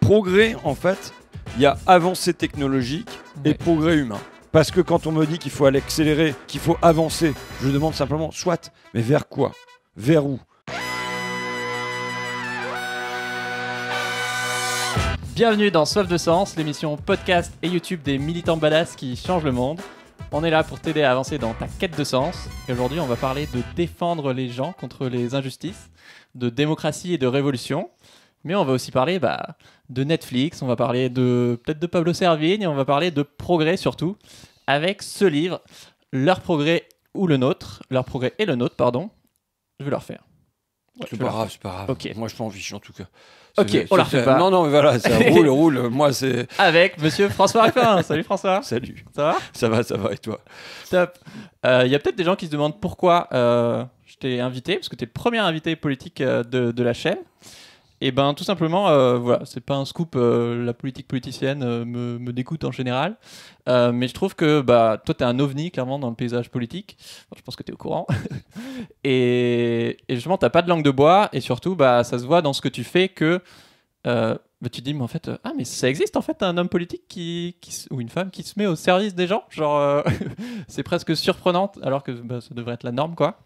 progrès, en fait, il y a avancée technologique et progrès humain. Parce que quand on me dit qu'il faut aller accélérer, qu'il faut avancer, je demande simplement, soit, mais vers quoi? Vers où? Bienvenue dans Soif de Sens, l'émission podcast et YouTube des militants badass qui changent le monde. On est là pour t'aider à avancer dans ta quête de sens. Et aujourd'hui, on va parler de défendre les gens contre les injustices, de démocratie et de révolution. Mais on va aussi parler de Netflix, on va parler peut-être de Pablo Servigne, et on va parler de progrès surtout, avec ce livre, Leur progrès ou le nôtre, Leur progrès et le nôtre, pardon. Je vais le refaire. Ouais, C'est pas grave. Ok. Moi, je m'en fiche en tout cas. Ok, on la refait pas. Non, mais voilà, ça roule. Moi, c'est... Avec monsieur François Ruffin. Salut François. Salut. Ça va? Ça va, et toi? Top. Il y a peut-être des gens qui se demandent pourquoi je t'ai invité, parce que tu es le premier invité politique de la chaîne. Et ben tout simplement, voilà, c'est pas un scoop, la politique politicienne me dégoûte en général. Mais je trouve que toi, t'es un ovni, clairement, dans le paysage politique. Enfin, je pense que t'es au courant. et justement, t'as pas de langue de bois, et surtout, ça se voit dans ce que tu fais que... tu te dis, mais en fait, mais ça existe en fait un homme politique ou une femme qui se met au service des gens. Genre, c'est presque surprenant, alors que ça devrait être la norme, quoi.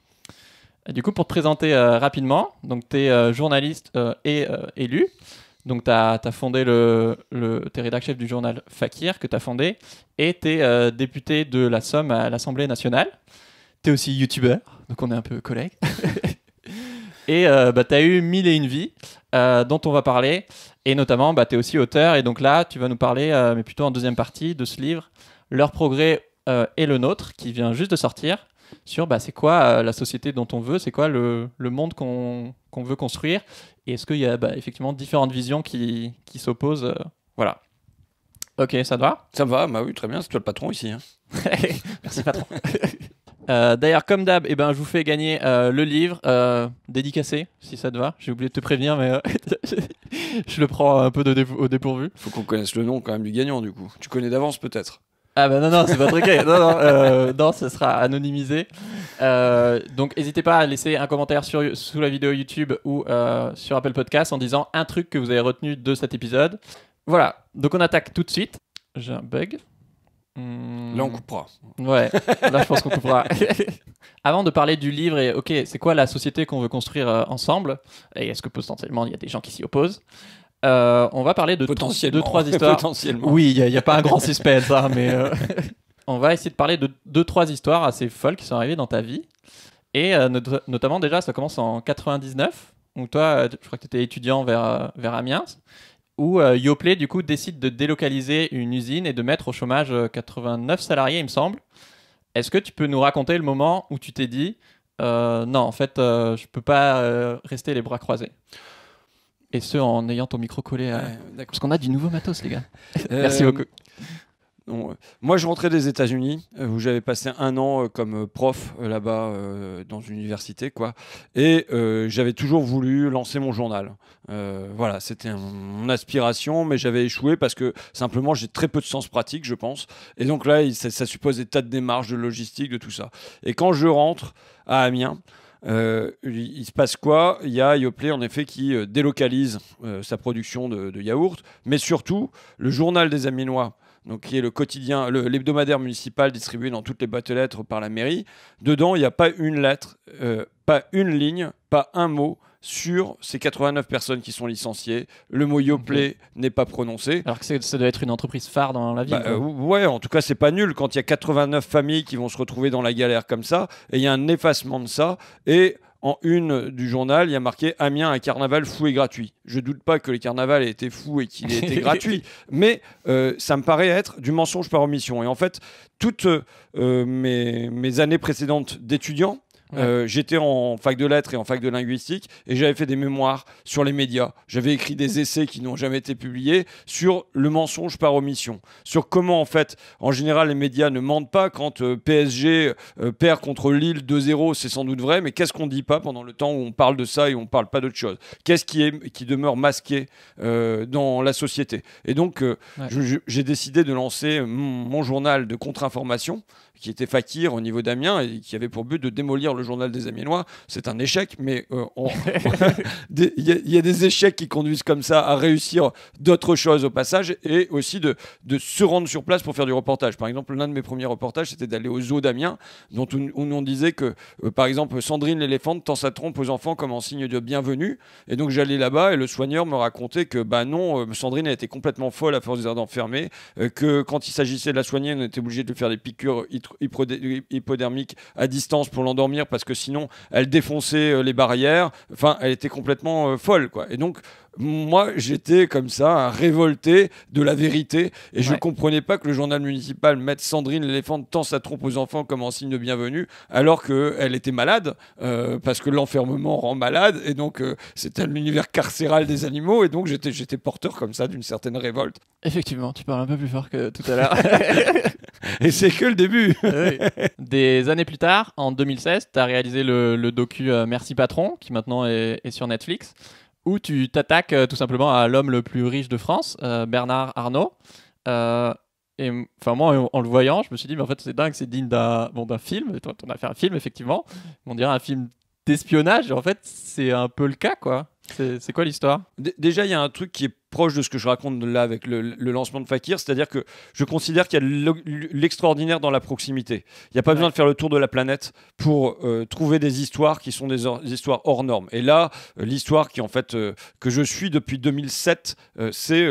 Et du coup, pour te présenter rapidement, donc tu es journaliste et élu. Donc, tu as fondé t'es rédacteur-chef du journal Fakir que tu as fondé. Et tu es député de la Somme à l'Assemblée nationale. Tu es aussi youtubeur, donc on est un peu collègues. Et tu as eu 1001 vies dont on va parler. Et notamment, tu es aussi auteur. Et donc là, tu vas nous parler, mais plutôt en deuxième partie, de ce livre, Leur progrès et le nôtre, qui vient juste de sortir. Sur c'est quoi la société dont on veut, c'est quoi le monde qu'on veut construire, et est-ce qu'il y a effectivement différentes visions qui s'opposent. Voilà. Ok, ça te va? Ça va, oui, très bien, c'est toi le patron ici. Hein. Merci patron. D'ailleurs, comme d'hab, je vous fais gagner le livre dédicacé, si ça te va. J'ai oublié de te prévenir, mais je le prends un peu au dépourvu. Faut qu'on connaisse le nom quand même du gagnant, du coup. Tu connais d'avance peut-être? Ah non, c'est pas truqué. Non, ce sera anonymisé. Donc, n'hésitez pas à laisser un commentaire sous la vidéo YouTube ou sur Apple Podcast en disant un truc que vous avez retenu de cet épisode. Voilà, donc on attaque tout de suite. J'ai un bug. Là, on coupera. Ouais, là, je pense qu'on coupera. Avant de parler du livre et, ok, c'est quoi la société qu'on veut construire ensemble, et est-ce que potentiellement il y a des gens qui s'y opposent, on va parler de deux, trois histoires. Potentiellement. Oui, il n'y a pas un grand suspense, mais on va essayer de parler de 2-3 histoires assez folles qui sont arrivées dans ta vie. Et notamment, déjà, ça commence en 99, où toi, je crois que tu étais étudiant vers Amiens, où Yoplait, du coup, décide de délocaliser une usine et de mettre au chômage 89 salariés, il me semble. Est-ce que tu peux nous raconter le moment où tu t'es dit non, en fait, je peux pas rester les bras croisés? Et ce, en ayant ton micro collé parce qu'on a du nouveau matos, les gars. Merci beaucoup. Moi, je rentrais des États-Unis, où j'avais passé un an comme prof là-bas dans une université, quoi. Et j'avais toujours voulu lancer mon journal. Voilà, c'était mon aspiration, mais j'avais échoué parce que simplement j'ai très peu de sens pratique, je pense. Et donc là, ça suppose des tas de démarches, de logistique, de tout ça. Et quand je rentre à Amiens, il se passe quoi? Il y a Yoplait en effet qui délocalise sa production de yaourts, mais surtout le journal des Amiénois, donc qui est le quotidien, l'hebdomadaire municipal distribué dans toutes les boîtes aux lettres par la mairie. Dedans, il n'y a pas une lettre, pas une ligne, pas un mot sur ces 89 personnes qui sont licenciées. Le mot Yoplait n'est pas prononcé. Alors que ça doit être une entreprise phare dans la ville. Ouais, en tout cas, c'est pas nul quand il y a 89 familles qui vont se retrouver dans la galère comme ça, et il y a un effacement de ça, et en une du journal, il y a marqué « Amiens, un carnaval fou et gratuit ». Je doute pas que le carnaval ait été fou et qu'il ait été gratuit, mais ça me paraît être du mensonge par omission. Et en fait, toutes mes années précédentes d'étudiant, j'étais en fac de lettres et en fac de linguistique, et j'avais fait des mémoires sur les médias. J'avais écrit des essais qui n'ont jamais été publiés sur le mensonge par omission, sur comment en fait, en général, les médias ne mentent pas. Quand PSG perd contre Lille 2-0, c'est sans doute vrai, mais qu'est-ce qu'on dit pas pendant le temps où on parle de ça et on parle pas d'autre chose? Qu'est-ce qui demeure masqué dans la société? Et donc, j'ai décidé de lancer mon journal de contre-information qui était fakir au niveau d'Amiens et qui avait pour but de démolir le journal des Amiénois. C'est un échec, mais il y a des échecs qui conduisent comme ça à réussir d'autres choses au passage, et aussi de se rendre sur place pour faire du reportage. Par exemple, l'un de mes premiers reportages, c'était d'aller au zoo d'Amiens, où on disait que, par exemple, Sandrine l'éléphante tend sa trompe aux enfants comme en signe de bienvenue. Et donc j'allais là-bas et le soigneur me racontait que non, Sandrine a été complètement folle à force d'être enfermée, que quand il s'agissait de la soigner, on était obligé de faire des piqûres hypodermiques à distance pour l'endormir, parce que sinon elle défonçait les barrières. Enfin, elle était complètement folle, quoi. Et donc moi, j'étais comme ça, révolté de la vérité, et je comprenais pas que le journal municipal mette Sandrine l'éléphante tend sa trompe aux enfants comme en signe de bienvenue, alors qu'elle était malade, parce que l'enfermement rend malade, et donc c'était l'univers carcéral des animaux, et donc j'étais porteur comme ça d'une certaine révolte. Effectivement, tu parles un peu plus fort que tout à l'heure. Et c'est que le début. Oui. Des années plus tard, en 2016, tu as réalisé le docu Merci Patron, qui maintenant est sur Netflix, où tu t'attaques tout simplement à l'homme le plus riche de France, Bernard Arnault. Et enfin, moi, en le voyant, je me suis dit, mais en fait, c'est dingue, c'est digne d'un film. Et toi, on a fait un film, effectivement. On dirait un film d'espionnage. Et en fait, c'est un peu le cas, quoi. C'est quoi l'histoire ? Déjà, il y a un truc qui est proche de ce que je raconte là avec le lancement de Fakir, c'est-à-dire que je considère qu'il y a l'extraordinaire dans la proximité. Il n'y a pas besoin de faire le tour de la planète pour trouver des histoires qui sont des histoires hors normes. Et là, l'histoire qui en fait que je suis depuis 2007, c'est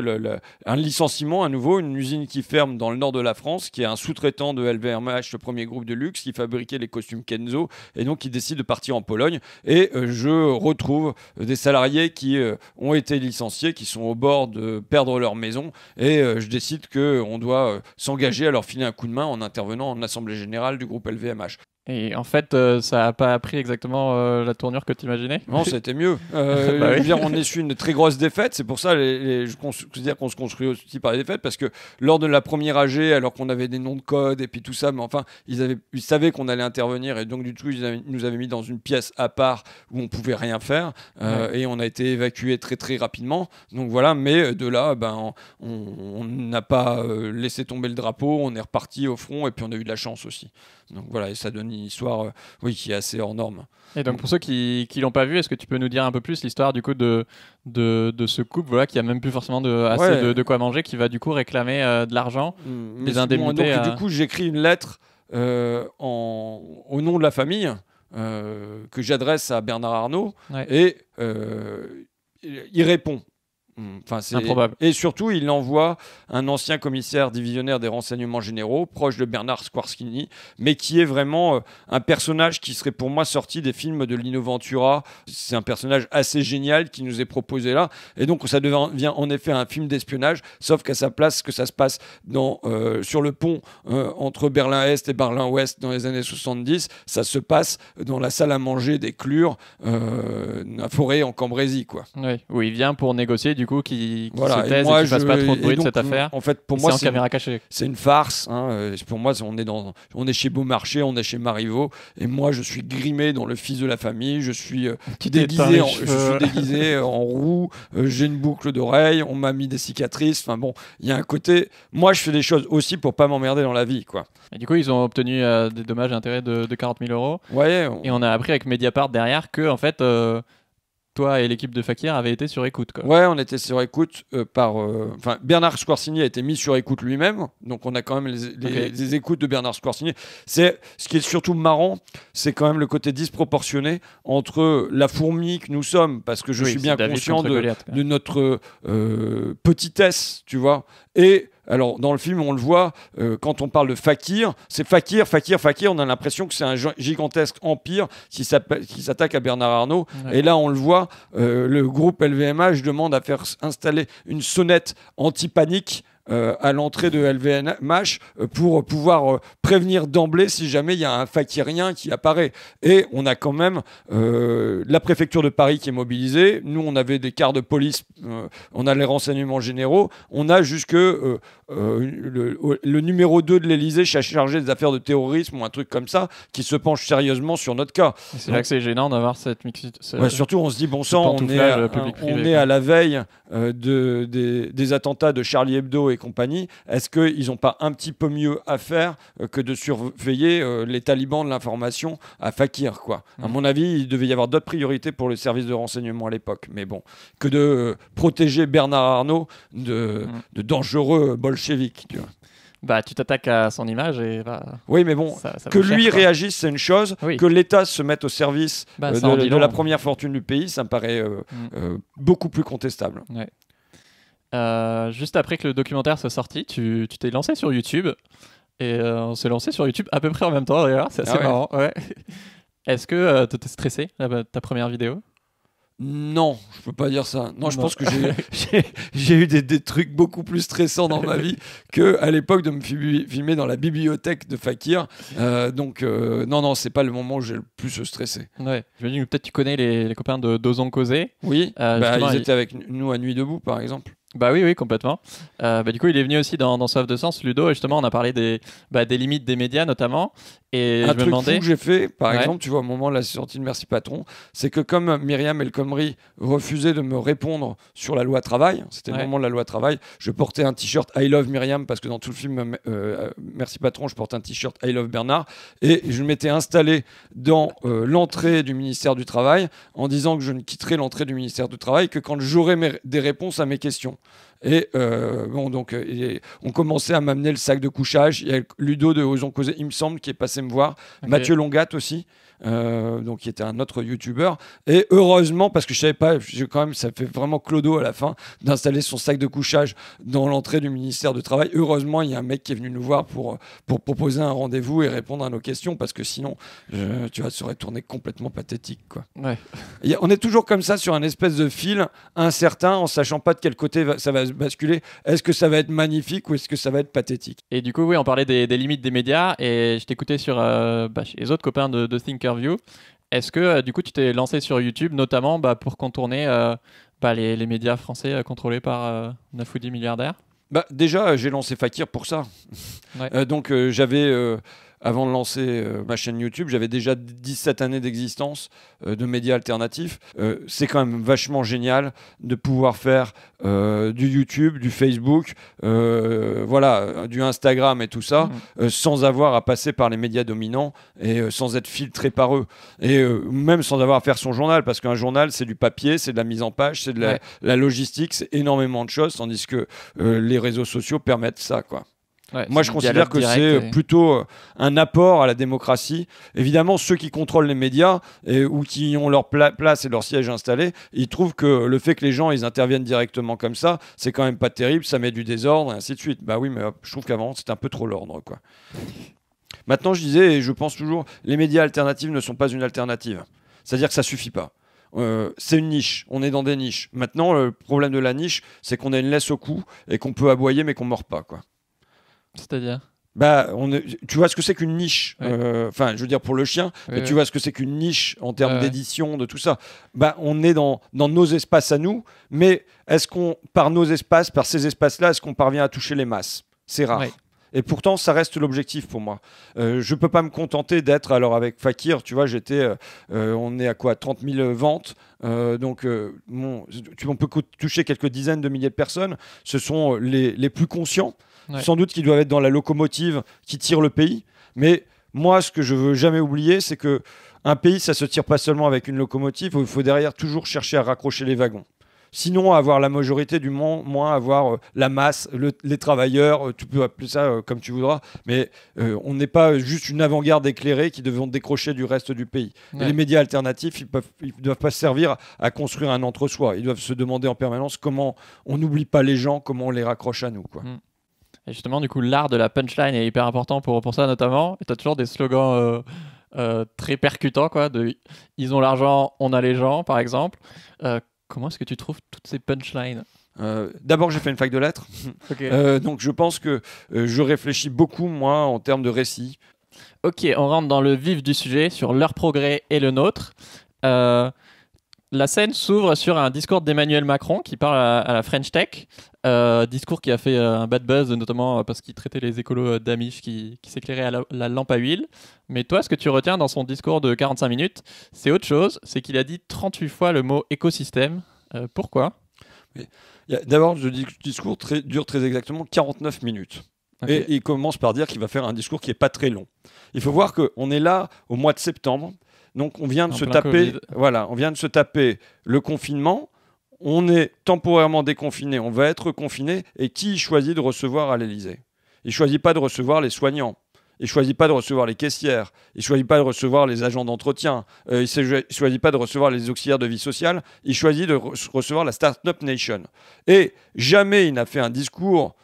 un licenciement à nouveau, une usine qui ferme dans le nord de la France, qui est un sous-traitant de LVMH, le premier groupe de luxe, qui fabriquait les costumes Kenzo, et donc qui décide de partir en Pologne. Et je retrouve des salariés qui ont été licenciés, qui sont au bord de perdre leur maison, et je décide qu'on doit s'engager à leur filer un coup de main en intervenant en assemblée générale du groupe LVMH. Et en fait, ça n'a pas pris exactement la tournure que tu imaginais ? Non, c'était mieux. Bah oui. On essuie une très grosse défaite. C'est pour ça je considère qu'on se construit aussi par les défaites, parce que lors de la première AG, alors qu'on avait des noms de code et puis tout ça, mais enfin, ils savaient qu'on allait intervenir, et donc du coup, ils nous avaient mis dans une pièce à part où on pouvait rien faire, et on a été évacué très très rapidement. Donc voilà, mais de là, on n'a pas laissé tomber le drapeau, on est reparti au front, et puis on a eu de la chance aussi. Donc voilà, et ça donne une histoire qui est assez hors norme. Et donc pour ceux qui l'ont pas vu, est-ce que tu peux nous dire un peu plus l'histoire du coup de ce couple qui a même plus forcément assez de quoi manger, qui va du coup réclamer de l'argent, des indemnités. Donc, du coup, j'écris une lettre au nom de la famille que j'adresse à Bernard Arnault, et il répond. Enfin, c'est improbable. Et surtout, il envoie un ancien commissaire divisionnaire des renseignements généraux, proche de Bernard Squarcini, mais qui est vraiment un personnage qui serait pour moi sorti des films de Lino Ventura. C'est un personnage assez génial qui nous est proposé là. Et donc, ça devient en effet un film d'espionnage, sauf qu'à sa place, que ça se passe sur le pont entre Berlin-Est et Berlin-Ouest dans les années 70. Ça se passe dans la salle à manger des Clures, à Forêt en Cambrésis, quoi. Oui, où il vient pour négocier du coup qui voilà, se taise et qui fasse pas trop de bruit de cette affaire. En fait, pour moi, c'est en caméra cachée. C'est une farce. Pour moi, on est chez Beaumarchais, on est chez Marivaux, et moi, je suis grimé dans le fils de la famille. Je suis déguisé en roux. J'ai une boucle d'oreille. On m'a mis des cicatrices. Enfin bon, il y a un côté. Moi, je fais des choses aussi pour pas m'emmerder dans la vie, quoi. Et du coup, ils ont obtenu des dommages et intérêts de 40 000 €. Ouais. Et on a appris avec Mediapart derrière que en fait. Toi et l'équipe de Fakir avaient été sur écoute, quoi. Ouais, on était sur écoute Bernard Squarcini a été mis sur écoute lui-même, donc on a quand même les écoutes de Bernard Squarcini. Ce qui est surtout marrant, c'est quand même le côté disproportionné entre la fourmi que nous sommes, parce que je suis bien conscient de notre petitesse, tu vois, et alors, dans le film, on le voit, quand on parle de Fakir, c'est Fakir, on a l'impression que c'est un gigantesque empire qui s'attaque à Bernard Arnault. Ouais. Et là, on le voit, le groupe LVMH demande à faire installer une sonnette anti-panique à l'entrée de LVMH pour pouvoir prévenir d'emblée si jamais il y a un fakirien qui apparaît. Et on a quand même la préfecture de Paris qui est mobilisée. Nous, on avait des quarts de police, on a les renseignements généraux, on a jusque le numéro 2 de l'Élysée chargé des affaires de terrorisme ou un truc comme ça qui se penche sérieusement sur notre cas. C'est là que c'est gênant d'avoir cette mixité. Ouais, surtout, on se dit, bon sang, on est à la veille des attentats de Charlie Hebdo et et compagnie, est-ce qu'ils n'ont pas un petit peu mieux à faire que de surveiller les talibans de l'information à Fakir, quoi. À mon avis, il devait y avoir d'autres priorités pour le service de renseignement à l'époque. Mais bon, que de protéger Bernard Arnault de dangereux bolcheviques, tu vois. Bah, tu t'attaques à son image et oui, mais bon, ça que vaut cher, lui quoi. réagisse, c'est une chose. Oui. Que l'État se mette au service Ça en dit de long. la première fortune du pays, ça me paraît beaucoup plus contestable. Ouais. Juste après que le documentaire soit sorti, tu t'es lancé sur YouTube. Et on s'est lancé sur YouTube à peu près en même temps, d'ailleurs. C'est assez marrant. Ouais. Est-ce que tu étais stressé, ta première vidéo? Non, je peux pas dire ça. Non, je pense que j'ai eu des trucs beaucoup plus stressants dans ma vie qu'à l'époque de me filmer dans la bibliothèque de Fakir. Donc, non, c'est pas le moment où j'ai le plus stressé. Ouais. Je me dis que peut-être tu connais les copains de d'Osons Causer. Oui, ils étaient avec nous à Nuit debout, par exemple. Bah oui, complètement. Du coup, il est venu aussi dans Soif de Sens, Ludo, et justement, on a parlé des limites des médias, notamment. Et un je me truc demandais... fou que j'ai fait, par exemple, tu vois, au moment de la sortie de Merci Patron, c'est que comme Myriam El Khomri refusait de me répondre sur la loi travail, c'était le moment de la loi travail, je portais un t-shirt I Love Myriam, parce que dans tout le film Merci Patron, je porte un t-shirt I Love Bernard, et je m'étais installé dans l'entrée du ministère du Travail en disant que je ne quitterais l'entrée du ministère du Travail que quand j'aurais des réponses à mes questions. Et on commençait à m'amener le sac de couchage. Il y a Ludo de Osons Causer, il me semble, qui est passé me voir. Okay. Mathieu Longat aussi, qui était un autre youtubeur. Et heureusement, parce que je savais pas, quand même, ça fait vraiment clodo à la fin d'installer son sac de couchage dans l'entrée du ministère du Travail. Heureusement, il y a un mec qui est venu nous voir pour proposer un rendez-vous et répondre à nos questions, parce que sinon, tu vois, ça aurait tourné complètement pathétique, quoi. Ouais. On est toujours comme ça sur un espèce de fil incertain, en sachant pas de quel côté ça va basculer. Est-ce que ça va être magnifique ou est-ce que ça va être pathétique? Et du coup, oui, on parlait des limites des médias et je t'écoutais sur chez les autres copains de Thinkerview. Est-ce que du coup, tu t'es lancé sur YouTube, notamment pour contourner les médias français contrôlés par 9 ou 10 milliardaires? Déjà, j'ai lancé Fakir pour ça. Ouais. Donc, j'avais... avant de lancer ma chaîne YouTube, j'avais déjà 17 années d'existence de médias alternatifs. C'est quand même vachement génial de pouvoir faire du YouTube, du Facebook, du Instagram et tout ça, sans avoir à passer par les médias dominants et sans être filtré par eux. Et même sans avoir à faire son journal, parce qu'un journal, c'est du papier, c'est de la mise en page, c'est de la logistique, c'est énormément de choses, tandis que les réseaux sociaux permettent ça, quoi. Ouais, moi, je considère que c'est plutôt un apport à la démocratie. Évidemment, ceux qui contrôlent les médias ou qui ont leur place et leur siège installé, ils trouvent que le fait que les gens ils interviennent directement comme ça, c'est quand même pas terrible, ça met du désordre et ainsi de suite. Bah oui, mais je trouve qu'avant, c'était un peu trop l'ordre, quoi. Maintenant, je disais, et je pense toujours, les médias alternatifs ne sont pas une alternative. C'est-à-dire que ça suffit pas. C'est une niche, on est dans des niches. Maintenant, le problème de la niche, c'est qu'on a une laisse au cou et qu'on peut aboyer, mais qu'on mord pas, quoi. C'est-à-dire tu vois ce que c'est qu'une niche, je veux dire pour le chien, mais tu vois ce que c'est qu'une niche en termes d'édition, de tout ça. On est dans nos espaces à nous, mais est-ce qu'on, par ces espaces-là, est-ce qu'on parvient à toucher les masses? C'est rare. Ouais. Et pourtant, ça reste l'objectif pour moi. Je peux pas me contenter d'être, alors avec Fakir, tu vois, on est à quoi, 30 000 ventes, on peut toucher quelques dizaines de milliers de personnes. Ce sont les plus conscients. Ouais. Sans doute qu'ils doivent être dans la locomotive qui tire le pays. Mais moi, ce que je veux jamais oublier, c'est qu'un pays, ça se tire pas seulement avec une locomotive. Il faut derrière toujours chercher à raccrocher les wagons. Sinon, avoir la majorité du moins avoir la masse, les travailleurs, tu peux appeler ça comme tu voudras, mais on n'est pas juste une avant-garde éclairée qui devons décrocher du reste du pays. Ouais. Et les médias alternatifs, ils ne doivent pas servir à construire un entre-soi. Ils doivent se demander en permanence comment on n'oublie pas les gens, comment on les raccroche à nous, quoi. Et justement, du coup, l'art de la punchline est hyper important pour ça, notamment. Et tu as toujours des slogans très percutants, quoi. Ils ont l'argent, on a les gens, par exemple. Comment est-ce que tu trouves toutes ces punchlines ? D'abord, j'ai fait une fac de lettres. Okay. Donc, je pense que je réfléchis beaucoup, moi, en termes de récit. Ok, on rentre dans le vif du sujet, sur leur progrès et le nôtre. La scène s'ouvre sur un discours d'Emmanuel Macron qui parle à la French Tech. Discours qui a fait un bad buzz, notamment parce qu'il traitait les écolos d'amiches qui s'éclairaient à la lampe à huile. Mais toi, ce que tu retiens dans son discours de 45 minutes, c'est autre chose. C'est qu'il a dit 38 fois le mot écosystème. Pourquoi ? D'abord, le discours dure très exactement 49 minutes. Okay. Et il commence par dire qu'il va faire un discours qui n'est pas très long. Il faut voir qu'on est là au mois de septembre. Donc on vient de se taper, on vient de se taper le confinement. On est temporairement déconfiné, on va être confiné. Et qui choisit de recevoir à l'Élysée? Il ne choisit pas de recevoir les soignants. Il ne choisit pas de recevoir les caissières. Il ne choisit pas de recevoir les agents d'entretien. Il ne choisit pas de recevoir les auxiliaires de vie sociale. Il choisit de recevoir la Startup Nation. Et jamais il n'a fait un discours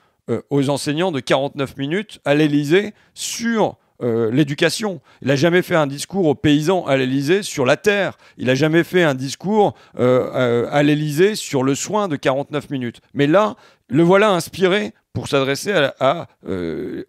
aux enseignants de 49 minutes à l'Élysée sur l'éducation. Il n'a jamais fait un discours aux paysans à l'Élysée sur la terre. Il n'a jamais fait un discours à l'Élysée sur le soin de 49 minutes. Mais là, le voilà inspiré pour s'adresser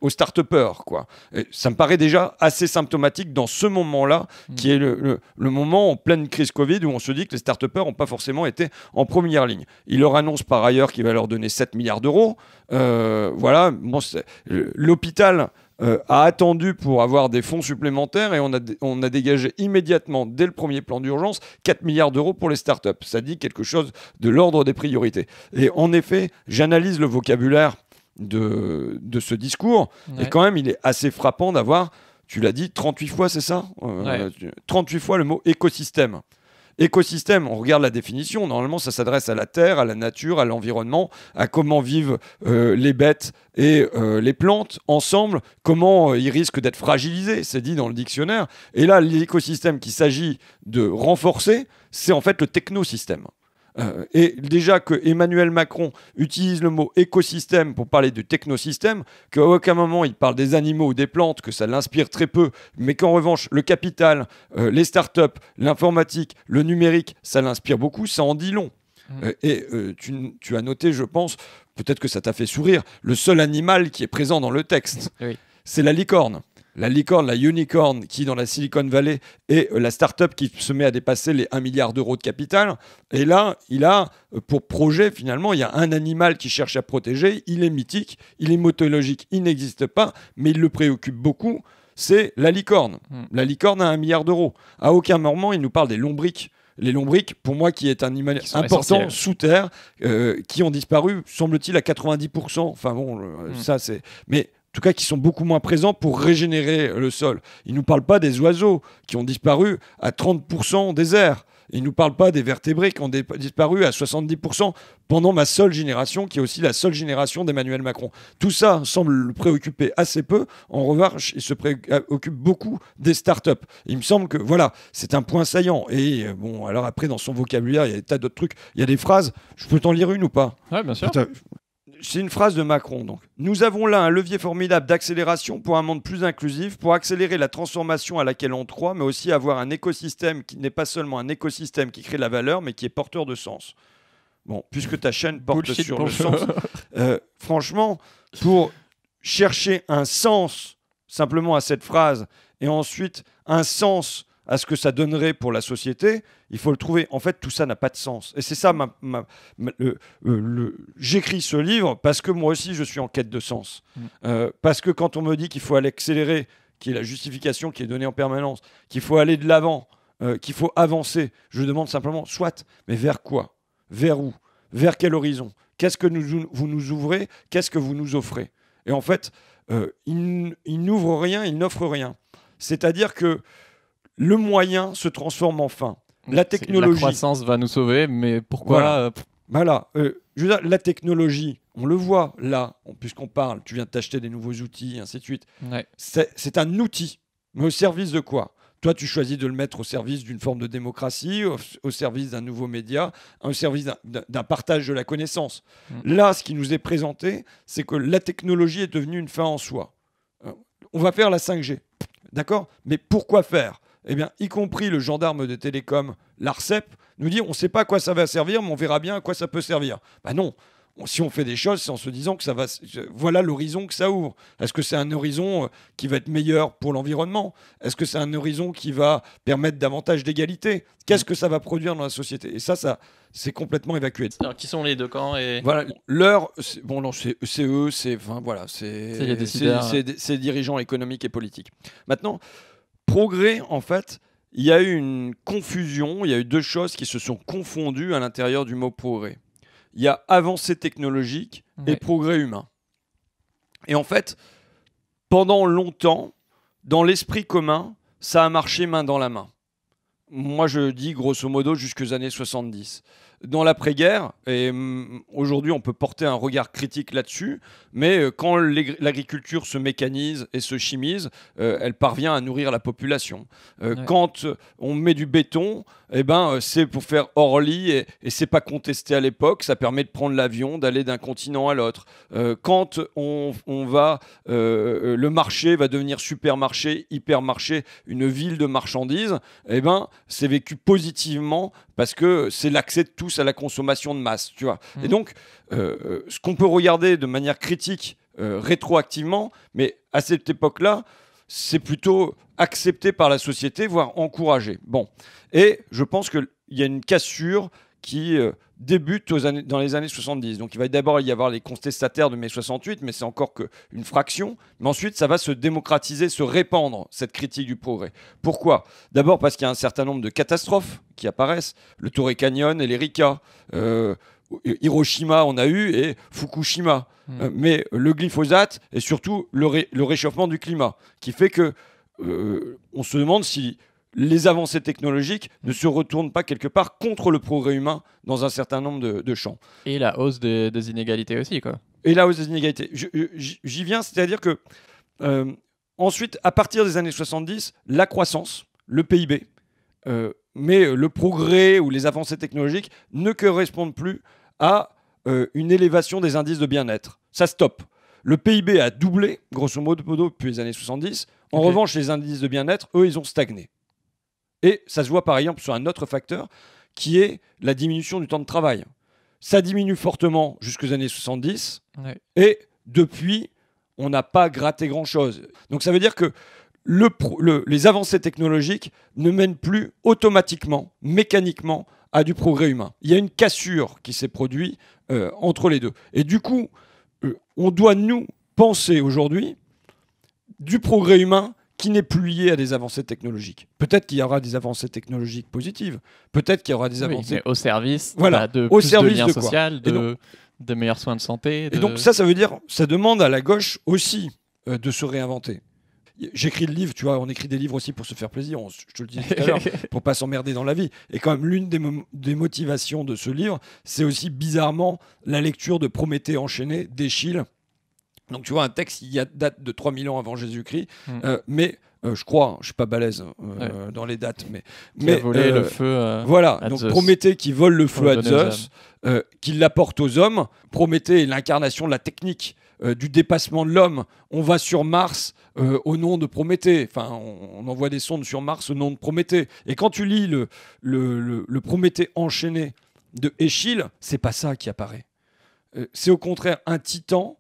aux start-upers, quoi. Et ça me paraît déjà assez symptomatique dans ce moment-là, qui est le moment en pleine crise Covid, où on se dit que les start-upers n'ont pas forcément été en première ligne. Il leur annonce par ailleurs qu'il va leur donner 7 milliards d'euros. Voilà, bon, l'hôpital a attendu pour avoir des fonds supplémentaires et on a dégagé immédiatement, dès le premier plan d'urgence, 4 milliards d'euros pour les startups. Ça dit quelque chose de l'ordre des priorités. Et en effet, j'analyse le vocabulaire de ce discours, et quand même, il est assez frappant d'avoir, tu l'as dit, 38 fois, c'est ça 38 fois le mot écosystème. Écosystème, on regarde la définition, normalement ça s'adresse à la terre, à la nature, à l'environnement, à comment vivent les bêtes et les plantes ensemble, comment ils risquent d'être fragilisés, c'est dit dans le dictionnaire. Et là, l'écosystème qu'il s'agit de renforcer, c'est en fait le technosystème. Et déjà que Emmanuel Macron utilise le mot écosystème pour parler du technosystème, qu'à aucun moment il parle des animaux ou des plantes, que ça l'inspire très peu, mais qu'en revanche le capital, les startups, l'informatique, le numérique, ça l'inspire beaucoup, ça en dit long. Tu as noté, je pense, peut-être que ça t'a fait sourire, le seul animal qui est présent dans le texte, c'est la licorne. La licorne, la unicorn, qui dans la Silicon Valley est la start-up qui se met à dépasser les 1 milliard d'euros de capital. Et là, il a pour projet, finalement, il y a un animal qui cherche à protéger. Il est mythique, il est mythologique, il n'existe pas, mais il le préoccupe beaucoup. C'est la licorne. La licorne a 1 milliard d'euros. À aucun moment, il nous parle des lombrics. Les lombrics, pour moi, qui est un animal important sous terre, qui ont disparu, semble-t-il, à 90%. Enfin bon, ça c'est... Mais... en tout cas qui sont beaucoup moins présents pour régénérer le sol. Il ne nous parle pas des oiseaux qui ont disparu à 30% des airs. Il ne nous parle pas des vertébrés qui ont disparu à 70% pendant ma seule génération, qui est aussi la seule génération d'Emmanuel Macron. Tout ça semble le préoccuper assez peu. En revanche, il se préoccupe beaucoup des startups. Il me semble que voilà, c'est un point saillant. Et bon, alors après, dans son vocabulaire, il y a des tas d'autres trucs. Il y a des phrases. Je peux t'en lire une ou pas? Ouais, bien sûr. C'est une phrase de Macron, donc. Nous avons là un levier formidable d'accélération pour un monde plus inclusif, pour accélérer la transformation à laquelle on croit, mais aussi avoir un écosystème qui n'est pas seulement un écosystème qui crée de la valeur, mais qui est porteur de sens. Bon, puisque ta chaîne porte sur le sens, franchement, pour chercher un sens simplement à cette phrase, et ensuite un sens à ce que ça donnerait pour la société, il faut le trouver. En fait, tout ça n'a pas de sens. Et c'est ça, j'écris ce livre parce que moi aussi, je suis en quête de sens. Parce que quand on me dit qu'il faut aller accélérer, qui est la justification qui est donnée en permanence, qu'il faut aller de l'avant, qu'il faut avancer, je demande simplement, soit, mais vers quoi? Vers où? Vers quel horizon? Qu'est-ce que vous nous ouvrez? Qu'est-ce que vous nous offrez? Et en fait, il n'ouvre rien, il n'offre rien. C'est-à-dire que le moyen se transforme en fin. La technologie... La croissance va nous sauver, mais pourquoi Voilà. Je veux dire, la technologie, on le voit là, puisqu'on parle, tu viens de t'acheter des nouveaux outils, et ainsi de suite. Ouais. C'est un outil, mais au service de quoi? Toi, tu choisis de le mettre au service d'une forme de démocratie, au service d'un nouveau média, au service d'un partage de la connaissance. Là, ce qui nous est présenté, c'est que la technologie est devenue une fin en soi. On va faire la 5G, d'accord? Mais pourquoi faire? Eh bien, y compris le gendarme de télécom, l'ARCEP, nous dit on ne sait pas à quoi ça va servir, mais on verra bien à quoi ça peut servir. Ben non, si on fait des choses, c'est en se disant que ça va. Voilà l'horizon que ça ouvre. Est-ce que c'est un horizon qui va être meilleur pour l'environnement? Est-ce que c'est un horizon qui va permettre davantage d'égalité? Qu'est-ce que ça va produire dans la société? Et ça, c'est complètement évacué. Alors, qui sont les deux camps et... Voilà, bon, non, c'est eux, enfin, voilà, c'est les dirigeants économiques et politiques. Maintenant. Progrès, en fait, il y a eu une confusion, il y a eu deux choses qui se sont confondues à l'intérieur du mot progrès. il y a avancée technologique et Ouais. progrès humain. Et en fait, pendant longtemps, dans l'esprit commun, ça a marché main dans la main. Moi, je dis grosso modo jusqu'aux années 70. Dans l'après-guerre, et aujourd'hui on peut porter un regard critique là-dessus, mais quand l'agriculture se mécanise et se chimise, elle parvient à nourrir la population. Ouais. Quand on met du béton, eh ben, c'est pour faire Orly, et c'est pas contesté à l'époque, ça permet de prendre l'avion, d'aller d'un continent à l'autre. Quand le marché va devenir supermarché, hypermarché, une ville de marchandises, eh ben, c'est vécu positivement parce que c'est l'accès de tous à la consommation de masse, tu vois. Et donc, ce qu'on peut regarder de manière critique, rétroactivement, mais à cette époque-là, c'est plutôt accepté par la société, voire encouragé. Bon, et je pense qu'il y a une cassure qui débute dans les années 70. Donc il va d'abord y avoir les contestataires de mai 68, mais c'est encore qu'une fraction. Mais ensuite, ça va se démocratiser, se répandre, cette critique du progrès. Pourquoi ? D'abord parce qu'il y a un certain nombre de catastrophes qui apparaissent. Le Torrey Canyon et l'Erika. Hiroshima, on a eu, et Fukushima. Mais le glyphosate et surtout le réchauffement du climat, qui fait que on se demande si les avancées technologiques ne se retournent pas quelque part contre le progrès humain dans un certain nombre de champs. Et la hausse des inégalités aussi, quoi. Et la hausse des inégalités. J'y viens, c'est-à-dire que ensuite, à partir des années 70, la croissance, le PIB, mais le progrès ou les avancées technologiques ne correspondent plus à une élévation des indices de bien-être. Ça stoppe. Le PIB a doublé, grosso modo, depuis les années 70. En revanche, les indices de bien-être, eux, ils ont stagné. Et ça se voit par exemple sur un autre facteur qui est la diminution du temps de travail. Ça diminue fortement jusqu'aux années 70. Ouais. Et depuis, on n'a pas gratté grand-chose. Donc ça veut dire que les avancées technologiques ne mènent plus automatiquement, mécaniquement, à du progrès humain. Il y a une cassure qui s'est produite entre les deux. Et du coup, on doit nous penser aujourd'hui du progrès humain qui n'est plus lié à des avancées technologiques. Peut-être qu'il y aura des avancées technologiques positives, peut-être qu'il y aura des avancées... Mais au service, voilà, de au plus service de liens de quoi sociaux, de meilleurs soins de santé. Et donc ça veut dire, ça demande à la gauche aussi de se réinventer. J'écris le livre, tu vois, on écrit des livres aussi pour se faire plaisir, je te le disais tout à l'heure, pour pas s'emmerder dans la vie. Et quand même, l'une des motivations de ce livre, c'est aussi bizarrement la lecture de Prométhée enchaîné d'Échille. Donc tu vois, un texte qui date de 3000 ans avant Jésus-Christ, mais je crois, je suis pas balèze dans les dates, qui a volé le feu voilà, à donc Zeus. Prométhée qui vole le feu à Zeus, qui l'apporte aux hommes. Prométhée est l'incarnation de la technique, du dépassement de l'homme. On va sur Mars au nom de Prométhée. Enfin, on envoie des sondes sur Mars au nom de Prométhée. Et quand tu lis le Prométhée enchaîné de Échille, c'est pas ça qui apparaît. C'est au contraire un titan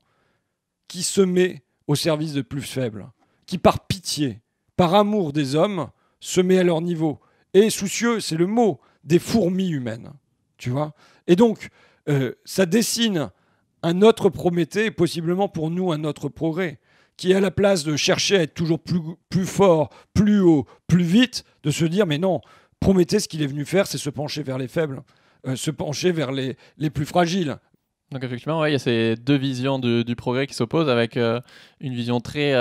qui se met au service de plus faibles, qui par pitié, par amour des hommes, se met à leur niveau. Et soucieux, c'est le mot, des fourmis humaines. Tu vois ? Et donc, ça dessine un autre Prométhée, et possiblement pour nous un autre progrès, qui à la place de chercher à être toujours plus fort, plus haut, plus vite, de se dire, mais non, Prométhée, ce qu'il est venu faire, c'est se pencher vers les faibles, se pencher vers les plus fragiles. Donc effectivement, ouais, il y a ces deux visions du progrès qui s'opposent, avec une vision très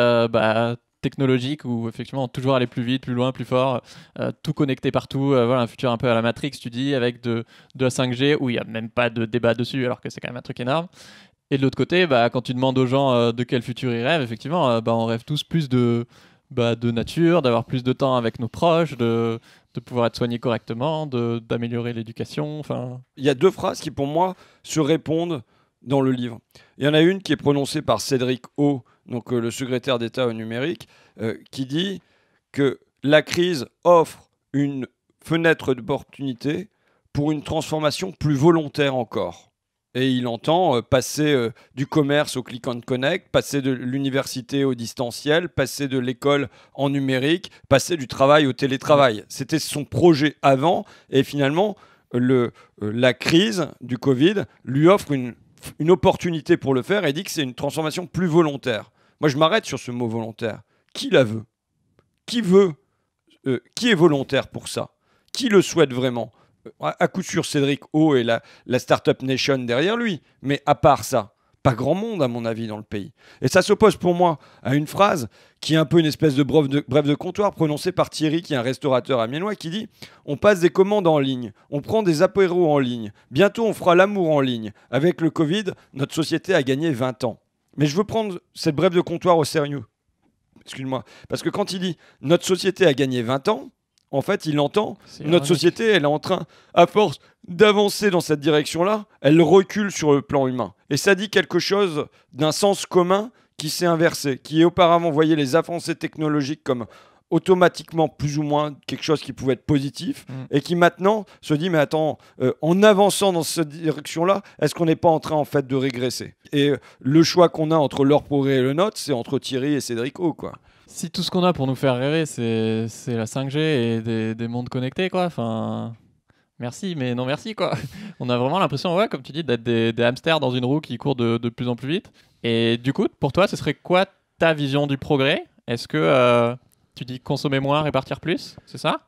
technologique, où effectivement toujours aller plus vite, plus loin, plus fort, tout connecté partout, voilà, un futur un peu à la Matrix, tu dis, avec de la 5G, où il n'y a même pas de débat dessus, alors que c'est quand même un truc énorme. Et de l'autre côté, quand tu demandes aux gens de quel futur ils rêvent, effectivement, on rêve tous plus de nature, d'avoir plus de temps avec nos proches, de pouvoir être soigné correctement, d'améliorer l'éducation. Il y a deux phrases qui, pour moi, se répondent dans le livre. Il y en a une qui est prononcée par Cédric O, donc le secrétaire d'État au numérique, qui dit que la crise offre une fenêtre d'opportunité pour une transformation plus volontaire encore. Et il entend passer du commerce au click and connect, passer de l'université au distanciel, passer de l'école en numérique, passer du travail au télétravail. C'était son projet avant, et finalement, la crise du Covid lui offre une opportunité pour le faire, et dit que c'est une transformation plus volontaire. Moi, je m'arrête sur ce mot volontaire. Qui la veut ? Qui est volontaire pour ça ? Qui le souhaite vraiment ? à coup sûr Cédric O et la Startup Nation derrière lui. Mais à part ça, pas grand monde, à mon avis, dans le pays. Et ça s'oppose pour moi à une phrase qui est un peu une espèce de brève de comptoir prononcée par Thierry, qui est un restaurateur amiénois, qui dit: on passe des commandes en ligne, on prend des apéros en ligne, bientôt on fera l'amour en ligne. Avec le Covid, notre société a gagné 20 ans. Mais je veux prendre cette brève de comptoir au sérieux. Excuse-moi. Parce que quand il dit notre société a gagné 20 ans, en fait, il entend notre société, elle est en train, à force d'avancer dans cette direction-là, elle recule sur le plan humain. Et ça dit quelque chose d'un sens commun qui s'est inversé, qui auparavant voyait les avancées technologiques comme automatiquement plus ou moins quelque chose qui pouvait être positif, et qui maintenant se dit mais attends, en avançant dans cette direction-là, est-ce qu'on n'est pas en train en fait de régresser? Et le choix qu'on a entre leur progrès et le nôtre, c'est entre Thierry et Cédric O, quoi. Si tout ce qu'on a pour nous faire rêver, c'est la 5G et des mondes connectés, quoi. Enfin, merci, mais non merci, quoi. On a vraiment l'impression, ouais, comme tu dis, d'être des hamsters dans une roue qui court de plus en plus vite. Et du coup, pour toi, ce serait quoi ta vision du progrès? Est-ce que tu dis consommer moins, répartir plus? C'est ça?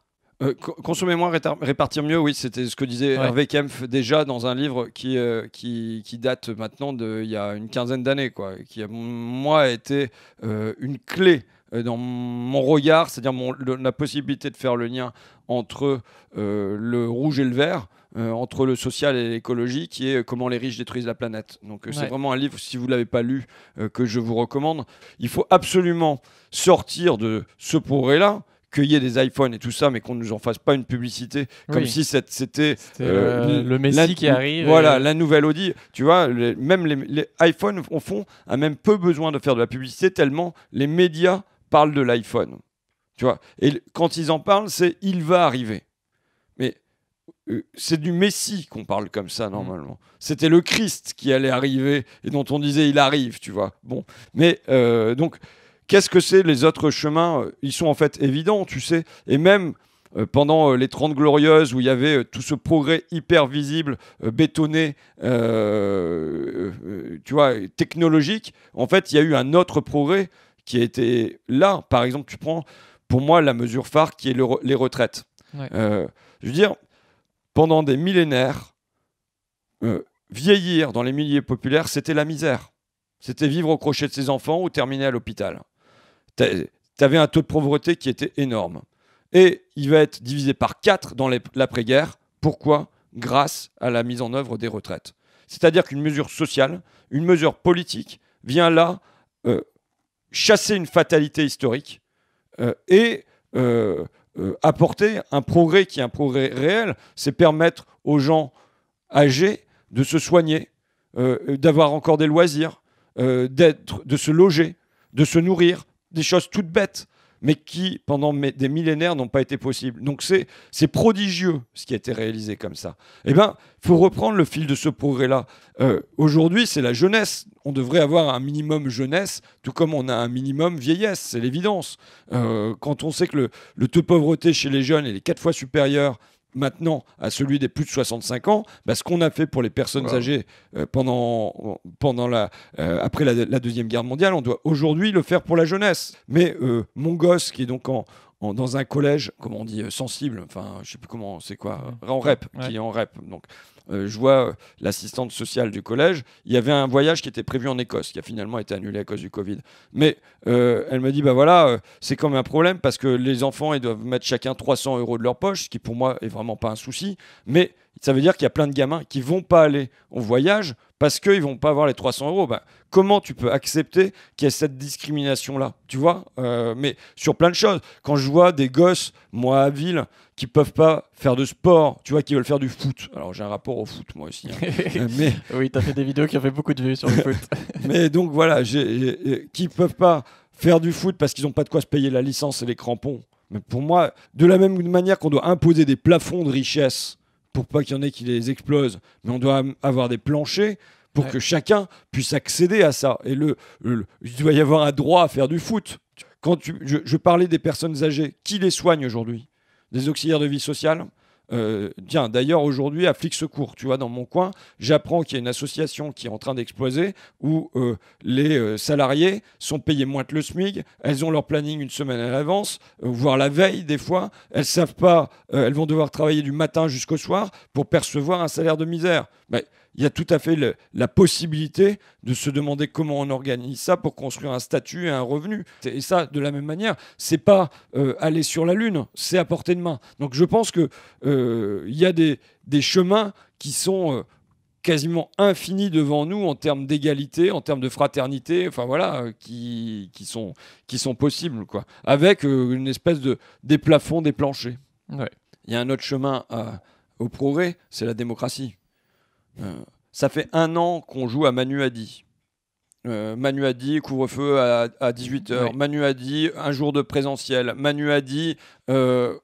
Consommer moins, répartir mieux, oui, c'était ce que disait Hervé Kempf déjà dans un livre qui date maintenant d'il y a une quinzaine d'années, quoi, qui a, moi, été une clé dans mon regard, c'est-à-dire la possibilité de faire le lien entre le rouge et le vert, entre le social et l'écologie, qui est comment les riches détruisent la planète. Donc c'est vraiment un livre, si vous ne l'avez pas lu, que je vous recommande. Il faut absolument sortir de ce progrès-là, qu'il y ait des iPhones et tout ça, mais qu'on ne nous en fasse pas une publicité comme si c'était le Messie qui arrive. Voilà, la nouvelle Audi. Tu vois, même les iPhones, au fond, a même peu besoin de faire de la publicité, tellement les médias parlent de l'iPhone. Tu vois, et quand ils en parlent, c'est il va arriver. Mais c'est du Messie qu'on parle comme ça normalement. C'était le Christ qui allait arriver et dont on disait il arrive, tu vois. Bon, mais donc qu'est-ce que c'est les autres chemins? Ils sont en fait évidents, tu sais. Et même pendant les 30 Glorieuses, où il y avait tout ce progrès hyper visible, bétonné, tu vois, technologique, en fait, il y a eu un autre progrès qui a été là. Par exemple, tu prends, pour moi, la mesure phare qui est les retraites. Ouais. Je veux dire, pendant des millénaires, vieillir dans les milieux populaires, c'était la misère. C'était vivre au crochet de ses enfants ou terminer à l'hôpital. T'avais un taux de pauvreté qui était énorme. Et il va être divisé par 4 dans l'après-guerre. Pourquoi? Grâce à la mise en œuvre des retraites. C'est-à-dire qu'une mesure sociale, une mesure politique, vient là chasser une fatalité historique et apporter un progrès qui est un progrès réel. C'est permettre aux gens âgés de se soigner, d'avoir encore des loisirs, de se loger, de se nourrir, des choses toutes bêtes, mais qui, pendant des millénaires, n'ont pas été possibles. Donc c'est prodigieux ce qui a été réalisé comme ça. Eh bien, il faut reprendre le fil de ce progrès-là. Aujourd'hui, c'est la jeunesse. On devrait avoir un minimum jeunesse, tout comme on a un minimum vieillesse, c'est l'évidence. Quand on sait que le taux de pauvreté chez les jeunes est 4 fois supérieur maintenant à celui des plus de 65 ans, ce qu'on a fait pour les personnes âgées après la Deuxième Guerre mondiale, on doit aujourd'hui le faire pour la jeunesse. Mais mon gosse qui est donc dans un collège, comment on dit, sensible, enfin je sais plus comment, c'est quoi, en REP, qui est en REP, donc je vois l'assistante sociale du collège, il y avait un voyage qui était prévu en Écosse, qui a finalement été annulé à cause du Covid. Mais elle me dit, c'est quand même un problème parce que les enfants, ils doivent mettre chacun 300 € de leur poche, ce qui pour moi est vraiment pas un souci. Mais ça veut dire qu'il y a plein de gamins qui vont pas aller au voyage parce qu'ils vont pas avoir les 300 €. Comment tu peux accepter qu'il y ait cette discrimination-là? Tu vois, mais sur plein de choses. Quand je vois des gosses, moi à Ville, qui peuvent pas faire de sport, tu vois, qui veulent faire du foot. Alors j'ai un rapport au foot moi aussi. Mais oui, tu as fait des vidéos qui ont fait beaucoup de vues sur le foot. Mais donc voilà, qui peuvent pas faire du foot parce qu'ils n'ont pas de quoi se payer la licence et les crampons. Mais pour moi, de la même manière qu'on doit imposer des plafonds de richesse pour pas qu'il y en ait qui les explosent, mais on doit avoir des planchers pour que chacun puisse accéder à ça. Et il doit y avoir un droit à faire du foot. Quand je parlais des personnes âgées, qui les soigne aujourd'hui? Des auxiliaires de vie sociale, Tiens, d'ailleurs, aujourd'hui, à Flixecourt, tu vois, dans mon coin, j'apprends qu'il y a une association qui est en train d'exploser où les salariés sont payés moins que le SMIC. Elles ont leur planning une semaine à l'avance, voire la veille, des fois. Elles savent pas, elles vont devoir travailler du matin jusqu'au soir pour percevoir un salaire de misère. Mais il y a tout à fait la possibilité de se demander comment on organise ça pour construire un statut et un revenu. Et ça, de la même manière, c'est pas aller sur la Lune, c'est à portée de main. Donc je pense que il y a des chemins qui sont quasiment infinis devant nous en termes d'égalité, en termes de fraternité, enfin voilà, qui sont possibles, quoi. Avec une espèce des plafonds, des planchers. Ouais. Il y a un autre chemin au progrès, c'est la démocratie. Ça fait 1 an qu'on joue à Manu a dit. Manu a dit couvre-feu à 18h. Oui. Manu a dit un jour de présentiel. Manu a dit les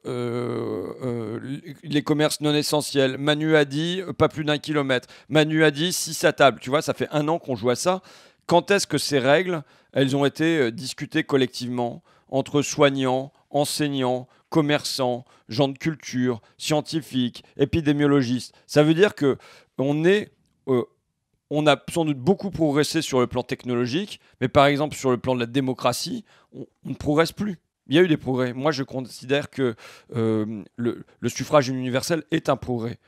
commerces non essentiels. Manu a dit pas plus d'1 kilomètre. Manu a dit 6 à table. Tu vois, ça fait 1 an qu'on joue à ça. Quand est-ce que ces règles, elles ont été discutées collectivement entre soignants, enseignants, commerçants, gens de culture, scientifiques, épidémiologistes? Ça veut dire que on a sans doute beaucoup progressé sur le plan technologique, mais par exemple sur le plan de la démocratie, on ne progresse plus. Il y a eu des progrès. Moi, je considère que le suffrage universel est un progrès.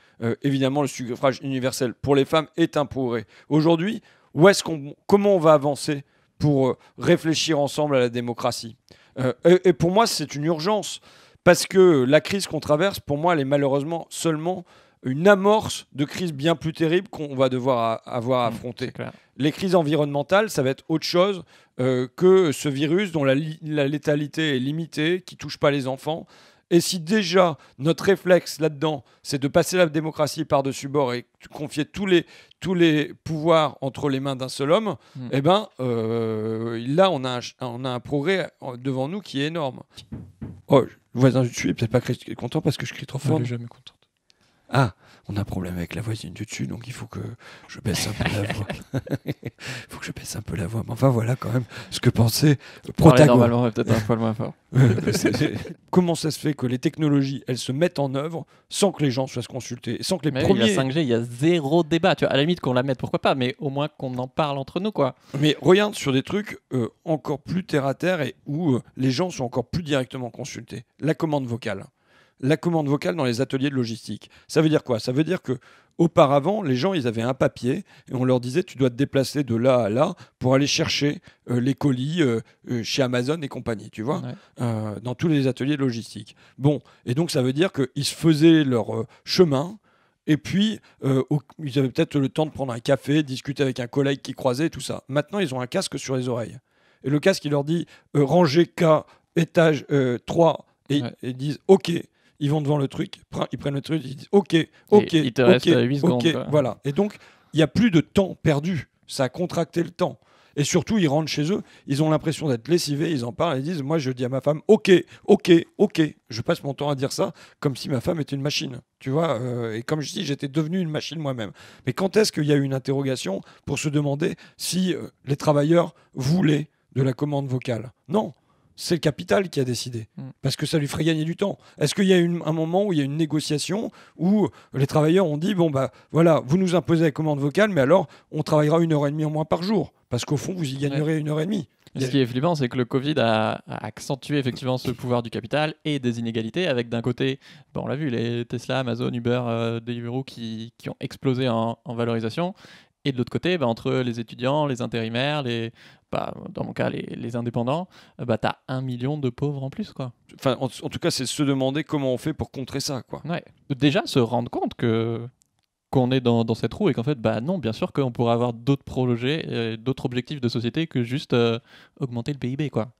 Évidemment, le suffrage universel pour les femmes est un progrès. Aujourd'hui, comment on va avancer pour réfléchir ensemble à la démocratie? Et pour moi, c'est une urgence. Parce que la crise qu'on traverse, pour moi, elle est malheureusement seulement une amorce de crise bien plus terrible qu'on va devoir avoir à affronter. Les crises environnementales, ça va être autre chose que ce virus dont la létalité est limitée, qui ne touche pas les enfants. Et si déjà notre réflexe là-dedans, c'est de passer la démocratie par-dessus bord et confier tous les pouvoirs entre les mains d'un seul homme, eh ben, là, on a un progrès devant nous qui est énorme. Oh, le voisin du dessus est peut-être pas content parce que je crie trop fort. Elle est jamais contente. Ah, on a un problème avec la voisine du dessus, donc il faut que je baisse un peu la voix. Il faut que je baisse un peu la voix. Mais enfin, voilà quand même ce que pensait Protago. Normalement, peut-être un poil moins fort. Comment ça se fait que les technologies, elles se mettent en œuvre sans que les gens soient consultés, sans que les mais premiers... La 5G, il y a zéro débat. Tu vois, à la limite qu'on la mette, pourquoi pas, mais au moins qu'on en parle entre nous, quoi. Mais regarde sur des trucs encore plus terre-à-terre et où les gens sont encore plus directement consultés. La commande vocale. La commande vocale dans les ateliers de logistique. Ça veut dire quoi? Ça veut dire que auparavant, les gens, ils avaient un papier et on leur disait tu dois te déplacer de là à là pour aller chercher les colis chez Amazon et compagnie, tu vois, dans tous les ateliers de logistique. Bon, et donc ça veut dire qu'ils se faisaient leur chemin. Et puis, ils avaient peut-être le temps de prendre un café, discuter avec un collègue qui croisait, tout ça. Maintenant, ils ont un casque sur les oreilles. Et le casque, il leur dit rangée K, étage 3, et ils disent OK. Ils vont devant le truc, ils prennent le truc, ils disent OK, il te reste 8 secondes. OK, voilà. Et donc, il n'y a plus de temps perdu. Ça a contracté le temps. Et surtout, ils rentrent chez eux, ils ont l'impression d'être lessivés, ils en parlent, ils disent moi, je dis à ma femme OK. Je passe mon temps à dire ça comme si ma femme était une machine. Tu vois, et comme je dis, j'étais devenu une machine moi-même. Mais quand est-ce qu'il y a eu une interrogation pour se demander si les travailleurs voulaient de la commande vocale? Non. C'est le capital qui a décidé, parce que ça lui ferait gagner du temps. Est-ce qu'il y a un moment où il y a une négociation où les travailleurs ont dit bon bah voilà, vous nous imposez la commande vocale, mais alors on travaillera 1h30 en moins par jour, parce qu'au fond vous y gagnerez 1h30. Ce qui est flippant, c'est que le Covid a accentué effectivement ce pouvoir du capital et des inégalités, avec d'un côté, on l'a vu, les Tesla, Amazon, Uber, Deliveroo qui ont explosé en valorisation. Et de l'autre côté, entre les étudiants, les intérimaires, dans mon cas, les indépendants, tu as 1 million de pauvres en plus, quoi. Enfin, en tout cas, c'est se demander comment on fait pour contrer ça, quoi. Ouais. Déjà, se rendre compte qu'on est dans cette roue et qu'en fait, non, bien sûr qu'on pourrait avoir d'autres projets, d'autres objectifs de société que juste augmenter le PIB, quoi.